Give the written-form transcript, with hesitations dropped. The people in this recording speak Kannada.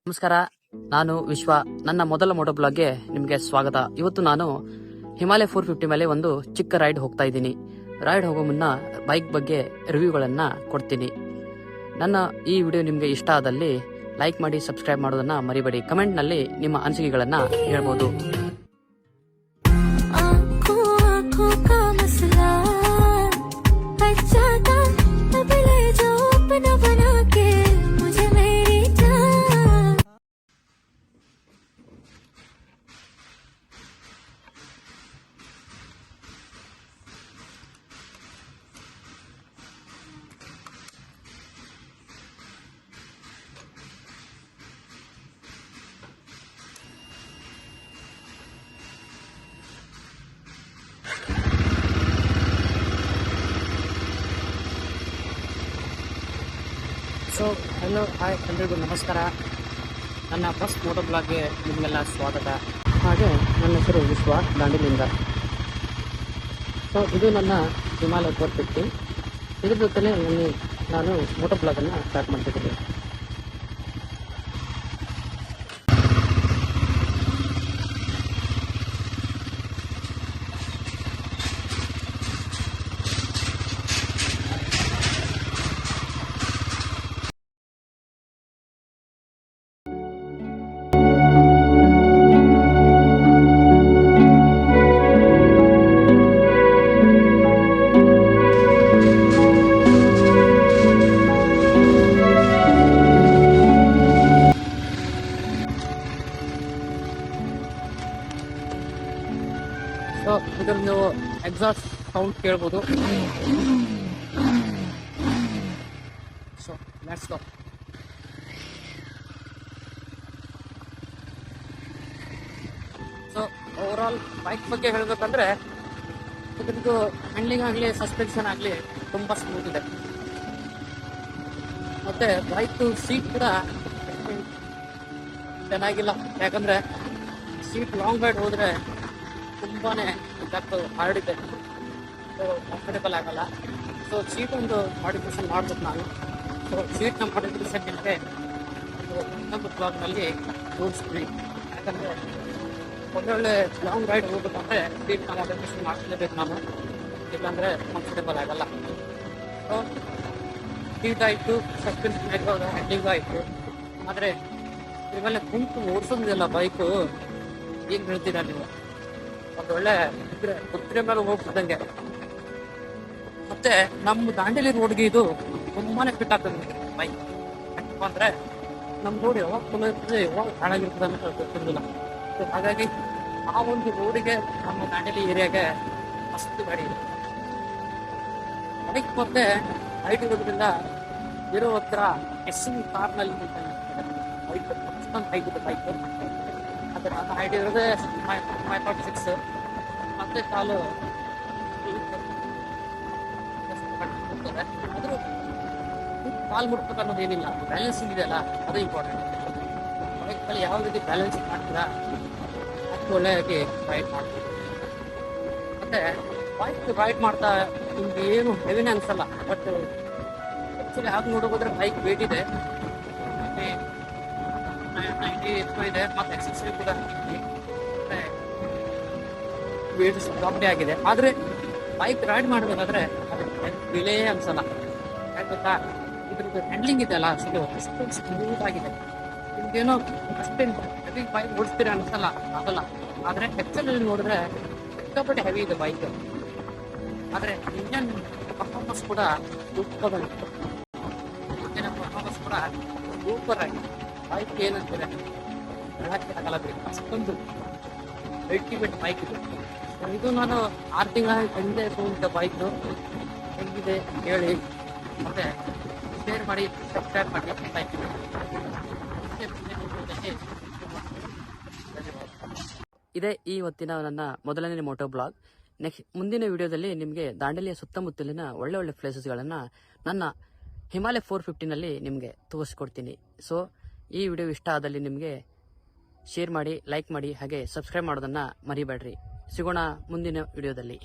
ನಮಸ್ಕಾರ, ನಾನು ವಿಶ್ವ. ನನ್ನ ಮೊದಲ ಮೋಟೋ ಬ್ಲಾಗ್ಗೆ ನಿಮಗೆ ಸ್ವಾಗತ. ಇವತ್ತು ನಾನು ಹಿಮಾಲಯ 450 ಮೇಲೆ ಒಂದು ಚಿಕ್ಕ ರೈಡ್ ಹೋಗ್ತಾ ಇದ್ದೀನಿ. ರೈಡ್ ಹೋಗೋ ಮುನ್ನ ಬೈಕ್ ಬಗ್ಗೆ ರಿವ್ಯೂಗಳನ್ನ ಕೊಡ್ತೀನಿ. ನನ್ನ ಈ ವಿಡಿಯೋ ನಿಮಗೆ ಇಷ್ಟ ಆದಲ್ಲಿ ಲೈಕ್ ಮಾಡಿ, ಸಬ್ಸ್ಕ್ರೈಬ್ ಮಾಡೋದನ್ನ ಮರಿಬೇಡಿ. ಕಮೆಂಟ್ ನಲ್ಲಿ ನಿಮ್ಮ ಅನಿಸಿಕೆಗಳನ್ನ ಹೇಳ್ಬೋದು. ಸೊ ಹಲೋ, ಹಾಯ್ ಎಲ್ರಿಗೂ ನಮಸ್ಕಾರ. ನನ್ನ ಫಸ್ಟ್ ಮೋಟೋ ಬ್ಲಾಗ್ಗೆ ನಿಮಗೆಲ್ಲ ಸ್ವಾಗತ. ಹಾಗೆ ನನ್ನ ಹೆಸರು ವಿಶ್ವ, ದಾಂಡೇಲಿಯಿಂದ. ಸೊ ಇದು ನನ್ನ ಹಿಮಾಲಯ 450. ಇದ್ರ ಜೊತೆಲೇ ನಾನು ಮೋಟೋ ಬ್ಲಾಗನ್ನು ಸ್ಟಾರ್ಟ್ ಮಾಡ್ತಿದ್ದೀನಿ. ಸೊ ಇದರಲ್ಲಿ ನೀವು ಎಕ್ಸಾಸ್ಟ್ ಸೌಂಡ್ ಕೇಳ್ಬೋದು. So let's go. So overall bike ಬಗ್ಗೆ ಹೇಳಬೇಕಂದ್ರೆ ಇದ್ರದ್ದು ಹ್ಯಾಂಡ್ಲಿಂಗ್ ಆಗಲಿ, ಸಸ್ಪೆನ್ಷನ್ ಆಗಲಿ ತುಂಬ ಸ್ಮೂತ್ ಇದೆ. ಮತ್ತೆ ಬೈಕ್ ಸೀಟ್ ಕೂಡ ಚೆನ್ನಾಗಿಲ್ಲ. ಯಾಕಂದರೆ ಸೀಟ್ ಲಾಂಗ್ ರೈಡ್ ಹೋದರೆ ತುಂಬಾನೇ ಹಾರ್ಡ್ ಇದೆ. ಸೊ ಕಂಫರ್ಟೇಬಲ್ ಆಗಲ್ಲ. ಸೊ ಸೀಟ್ ಒಂದು ಮಾಡಿಫಿಕೇಶನ್ ಮಾಡ್ಬೇಕು ನಾನು. ಸೊ ಸೀಟ್ನ ಮಾಡಿಫಿಕೇಶನ್ ನಿಮಗೆ ಇನ್ನೊಂದು ಬ್ಲಾಗ್ನಲ್ಲಿ ತೋರಿಸ್ತೀನಿ. ಯಾಕಂದರೆ ಒಳ್ಳೊಳ್ಳೆ ಲಾಂಗ್ ರೈಡ್ ಹೋಗ್ಬೇಕಂದ್ರೆ ಸೀಟ್ನ ಮಾಡಿಫಿಕೇಶನ್ ಮಾಡ್ಲೇಬೇಕು ನಾನು, ಇಲ್ಲಾಂದರೆ ಕಂಫರ್ಟೇಬಲ್ ಆಗಲ್ಲ. ಸೊ ಸೀಟ್ ಆಯಿತು, ಸಸ್ಪೆನ್ಷನ್ ಆಯಿತು, ಹ್ಯಾಂಡ್ಲಿಂಗ್ ಆಯಿತು. ಆದರೆ ಇದ್ರ ಮೇಲೆ ಕುಂತು ಓಡಿಸೋದಿಲ್ಲ ಬೈಕು. ಏನು ಹೇಳ್ತೀರಾ ನೀವು? ಒಂದು ಒಳ್ಳೆ ಕುದುರೆ ಮೇಲೆ ಹೋಗ್ತಿದ್ದಂಗೆ. ಮತ್ತೆ ನಮ್ಮ ದಾಂಡೇಲಿ ರೋಡ್ಗೆ ಇದು ತುಂಬಾನೇ ಫಿಟ್ ಆಗ್ತದೆ ಬೈಕ್. ಯಾಕಪ್ಪ ಅಂದ್ರೆ ನಮ್ಮ ರೋಡ್ ಯಾವಾಗ ಚಲೋ ಇರ್ತದೆ, ಯಾವಾಗ ಹಾಳಾಗಿರ್ತದೆ ಅಂತ ಗೊತ್ತಿರಲಿಲ್ಲ. ಸೊ ಹಾಗಾಗಿ ಆ ಒಂದು ರೋಡಿಗೆ, ನಮ್ಮ ದಾಂಡೇಲಿ ಏರಿಯಾಗೆ ಮಸ್ತ್ ಗಾಡಿ ಇದೆ. ಬೈಕ್ ಮತ್ತೆ ಹೈಟ್ ಇರೋದ್ರಿಂದ ಇರೋ ಹತ್ರ ಎಸ್ಸಿಂಗ್ ಕಾರ್ನಲ್ಲಿ ಬೈಕ್ ಅಷ್ಟೊಂದು ಹೈಟ್ ಇದೆ ಬೈಕ್. ಅದರ ಹೈಟ್ ಇರೋದೇ 546. ಮತ್ತೆ ಕಾಲು ಆದರೂ ಕಾಲು ಮುಟ್ಬೇಕು ಅನ್ನೋದು ಏನಿಲ್ಲ. ಬ್ಯಾಲೆನ್ಸಿಂಗ್ ಇದೆಯಲ್ಲ, ಅದು ಇಂಪಾರ್ಟೆಂಟ್. ಬೈಕಲ್ಲಿ ಯಾವ ರೀತಿ ಬ್ಯಾಲೆನ್ಸ್ ಮಾಡ್ತೀರಾ ಅಷ್ಟು ಒಳ್ಳೆಯಾಗಿ ರೈಡ್ ಮಾಡ್ತೀವಿ. ಮತ್ತೆ ಬೈಕ್ ರೈಡ್ ಮಾಡ್ತಾ ನಿಮ್ಗೆ ಏನು ಹೆವಿನೇ ಅನಿಸಲ್ಲ. ಬಟ್ ಆ್ಯಕ್ಚುಲಿ ಹಾಗೆ ನೋಡೋಕೋದ್ರೆ ಬೈಕ್ ವೇಟ್ ಇದೆ, 90 ಇದೆ. ಮತ್ತು ಎಕ್ಸೆಸರಿ ಕೂಡ ವೇಟ್ ಕಮ್ಮಿ ಆಗಿದೆ. ಆದರೆ ಬೈಕ್ ರೈಡ್ ಮಾಡಬೇಕಾದ್ರೆ ವಿಲೇ ಅನ್ಸಲ್ಲ. ಯಾಕೆ ಗೊತ್ತಾ? ಇದ್ರದ್ದು ಹ್ಯಾಂಡ್ಲಿಂಗ್ ಇದೆಯಲ್ಲ, ಅಷ್ಟು ಸ್ಮೂತ್ ಆಗಿದೆ. ನಿಮ್ಗೇನೋ ಅಷ್ಟೇನು ಹೆವಿ ಬೈಕ್ ಓಡಿಸ್ತೀರ ಅನ್ಸಲ್ಲ, ಆಗಲ್ಲ. ಆದರೆ ಹೆಚ್ಚಲ್ಲಿ ನೋಡಿದ್ರೆ ಸಿಕ್ಕಾಪಟ್ಟೆ ಹೆವಿ ಇದೆ ಬೈಕ್. ಆದರೆ ಇಂಜನ್ ಪರ್ಫಾರ್ಮೆನ್ಸ್ ಕೂಡ ಸೂಪರ್ ಆಗಿದೆ. ಇಂಜನ್ ಪರ್ಫಾರ್ಮೆನ್ಸ್ ಕೂಡ ಸೂಪರ್ ಆಗಿದೆ. ಬೈಕ್ ಏನಂತಾರೆ ಹೇಳಕ್ಕೆ ಆಗಲ್ಲ, ಬೇಕು ಅಷ್ಟೊಂದು ಅಲ್ಟಿಮೇಟ್ ಬೈಕ್ ಇದು. ಇದು ನಾನು 6 ತಿಂಗಳ ಹಿಂದೆ ತಗೊಂಡಿದ್ದ ಬೈಕು. ಹೆಂಗಿದೆ ಹೇಳಿ, ಮತ್ತೆ ಶೇರ್ ಮಾಡಿ, ಸಬ್ಸ್ಕ್ರೈಬ್ ಮಾಡಿ. ಬೈಕ್ ಇದೇ ಈ ಹೊತ್ತಿನ ನನ್ನ ಮೊದಲನೇ ಮೋಟೋ ಬ್ಲಾಗ್. ಮುಂದಿನ ವಿಡಿಯೋದಲ್ಲಿ ನಿಮಗೆ ದಾಂಡೇಲಿಯ ಸುತ್ತಮುತ್ತಲಿನ ಒಳ್ಳೆ ಪ್ಲೇಸಸ್ಗಳನ್ನು ನನ್ನ ಹಿಮಾಲಯ 450ನಲ್ಲಿ ನಿಮಗೆ ತೋರಿಸ್ಕೊಡ್ತೀನಿ. ಸೊ ಈ ವಿಡಿಯೋ ಇಷ್ಟ ಆದಲ್ಲಿ ನಿಮಗೆ ಶೇರ್ ಮಾಡಿ, ಲೈಕ್ ಮಾಡಿ, ಹಾಗೆ ಸಬ್ಸ್ಕ್ರೈಬ್ ಮಾಡೋದನ್ನು ಮರಿಬೇಡ್ರಿ. ಸಿಗೋಣ ಮುಂದಿನ ವಿಡಿಯೋದಲ್ಲಿ.